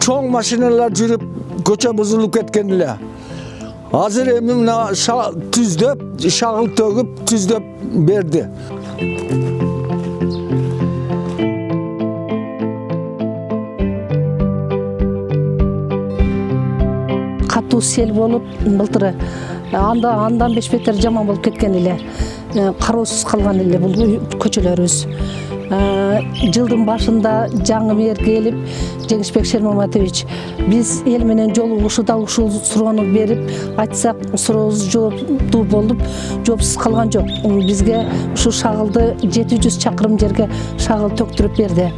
Çoğ maşinalar жүрүп, көчө buzulup ketken эле. Азыр эми мына түздеп, шагыл төгүп, түздеп берди. Катуу сел болуп, былтыр андан беш бетер жаман болуп кеткен эле. Кароосуз калган эле бул көчөлөрүбүз. Жылдын башында жаңы мэр келип, Жеңишбек биз эл менен жолугушууда ушул суроону берип, айтсак сурообуз жооптуу болуп, жоопсуз калган жок. Бизге ушу шагылды 700 чакырым жерге шагыл төктүрүп берди.